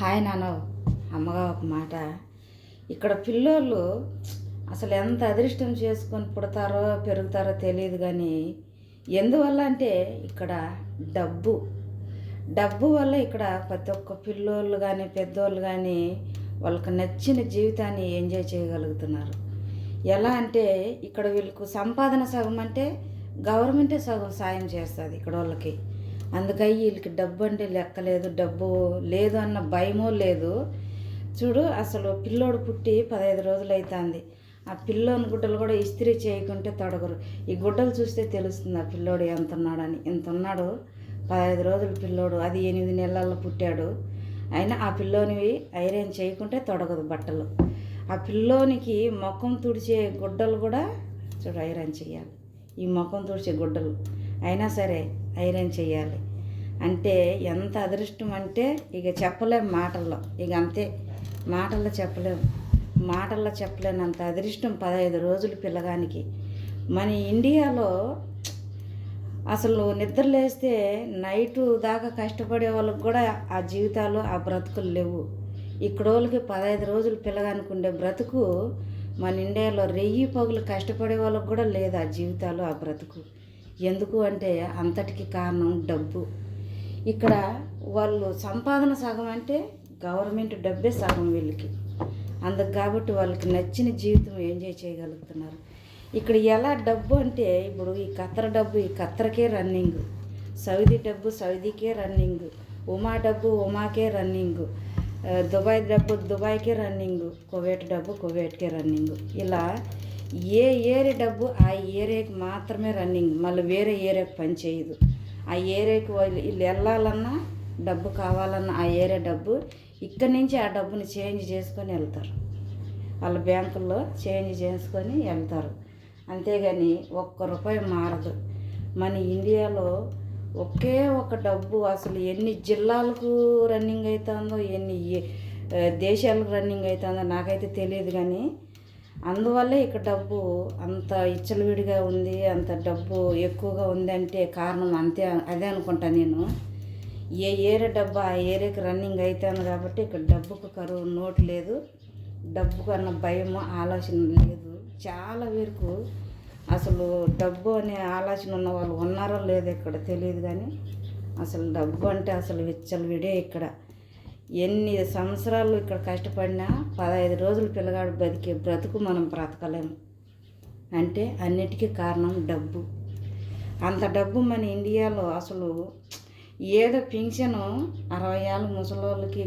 Hi నాన్న, అమ్మగా ఒక మాట. ఇక్కడ పిల్లోళ్ళు అసలు ఎంత అదృష్టం చేసుకొని పుడతారో పెరుగుతారో తెలియదు, కానీ ఎందువల్ల అంటే ఇక్కడ డబ్బు డబ్బు వల్ల ఇక్కడ ప్రతి ఒక్క పిల్లోళ్ళు కానీ పెద్దోళ్ళు కానీ వాళ్ళకి నచ్చిన జీవితాన్ని ఎంజాయ్ చేయగలుగుతున్నారు. ఎలా అంటే ఇక్కడ వీళ్ళకు సంపాదన సగం అంటే గవర్నమెంటే సగం సాయం చేస్తుంది ఇక్కడ వాళ్ళకి. అందుకని వీళ్ళకి డబ్బు అంటే లెక్కలేదు, డబ్బు లేదు అన్న భయమో లేదు. చూడు, అసలు పిల్లోడు పుట్టి 15 రోజులు అవుతుంది. ఆ పిల్లోని గుడ్డలు కూడా ఇస్త్రీ చేయకుంటే తొడగరు. ఈ గుడ్డలు చూస్తే తెలుస్తుంది ఆ పిల్లోడు ఎంత ఉన్నాడని. ఇంత ఉన్నాడు, 15 రోజులు పిల్లోడు, అది 8 నెలల్లో పుట్టాడు. అయినా ఆ పిల్లోనివి ఐరన్ చేయకుంటే తొడగదు బట్టలు. ఆ పిల్లోనికి ముఖం తుడిచే గుడ్డలు కూడా చూడు ఐరన్ చేయాలి. ఈ ముఖం తుడిచే గుడ్డలు అయినా సరే ఐరన్ చేయాలి. అంటే ఎంత అదృష్టం అంటే ఇక చెప్పలేము మాటల్లో. ఇక అంతే, మాటల్లో చెప్పలేనంత అదృష్టం 15 రోజులు పిల్లగానికి. మన ఇండియాలో అసలు నిద్రలేస్తే నైటు దాకా కష్టపడే వాళ్ళకి కూడా ఆ జీవితాలు ఆ బ్రతుకులు లేవు. ఇక్కడ వాళ్ళకి 15 రోజులు పిల్లగానికి ఉండే బ్రతుకు మన ఇండియాలో రెయ్యి పగులు కష్టపడే వాళ్ళకి కూడా లేదు ఆ జీవితాలు ఆ బ్రతుకు. ఎందుకు అంటే అంతటికి కారణం డబ్బు. ఇక్కడ వాళ్ళు సంపాదన సగం అంటే గవర్నమెంట్ డబ్బే సగం వీళ్ళకి. అందుకు కాబట్టి వాళ్ళకి నచ్చిన జీవితం ఎంజాయ్ చేయగలుగుతున్నారు. ఇక్కడ ఎలా డబ్బు అంటే ఇప్పుడు ఈ ఖత్తర్ డబ్బు ఈ ఖత్తర్కే రన్నింగ్, సౌదీ డబ్బు సౌదీకే రన్నింగ్, ఉమా డబ్బు ఉమాకే రన్నింగ్, దుబాయ్ డబ్బు దుబాయ్కే రన్నింగ్, కువైట్ డబ్బు కువైట్కే రన్నింగ్. ఇలా ఏ ఏరియా డబ్బు ఆ ఏరియాకి మాత్రమే రన్నింగ్, మళ్ళీ వేరే ఏరియాకి పని చేయదు. ఆ ఏరియాకి వీళ్ళు వెళ్ళాలన్నా డబ్బు కావాలన్నా ఆ ఏరియా డబ్బు ఇక్కడి నుంచి ఆ డబ్బుని చేంజ్ చేసుకొని వెళ్తారు. వాళ్ళ బ్యాంకుల్లో చేంజ్ చేసుకొని వెళ్తారు. అంతేగాని ఒక్క రూపాయి మారదు. మన ఇండియాలో ఒకే ఒక డబ్బు అసలు ఎన్ని జిల్లాలకు రన్నింగ్ అవుతుందో ఎన్ని దేశాలకు రన్నింగ్ అవుతుందో నాకైతే తెలియదు. కానీ అందువల్లే ఇక్కడ డబ్బు అంత ఇచ్చలవిడిగా ఉంది, అంత డబ్బు ఎక్కువగా ఉందంటే కారణం అదే అనుకుంటా నేను. ఏ ఏరియా డబ్బు ఆ ఏరియాకి రన్నింగ్ అవుతుంది కాబట్టి ఇక్కడ డబ్బుకు కరువు నోటు లేదు, డబ్బుకు అన్న భయము ఆలోచన లేదు. చాలా వరకు అసలు డబ్బు అనే ఆలోచన ఉన్న వాళ్ళు ఉన్నారో లేదో ఇక్కడ తెలియదు. కానీ అసలు డబ్బు అంటే అసలు విచ్చలవిడే ఇక్కడ. ఎన్ని సంవత్సరాలు ఇక్కడ కష్టపడినా 15 రోజులు పిల్లగాడు బతికే బ్రతుకు మనం బ్రతకలేము. అంటే అన్నిటికీ కారణం డబ్బు. అంత డబ్బు మన ఇండియాలో అసలు ఏదో పింఛను 60 ఏళ్ళ ముసలోళ్ళకి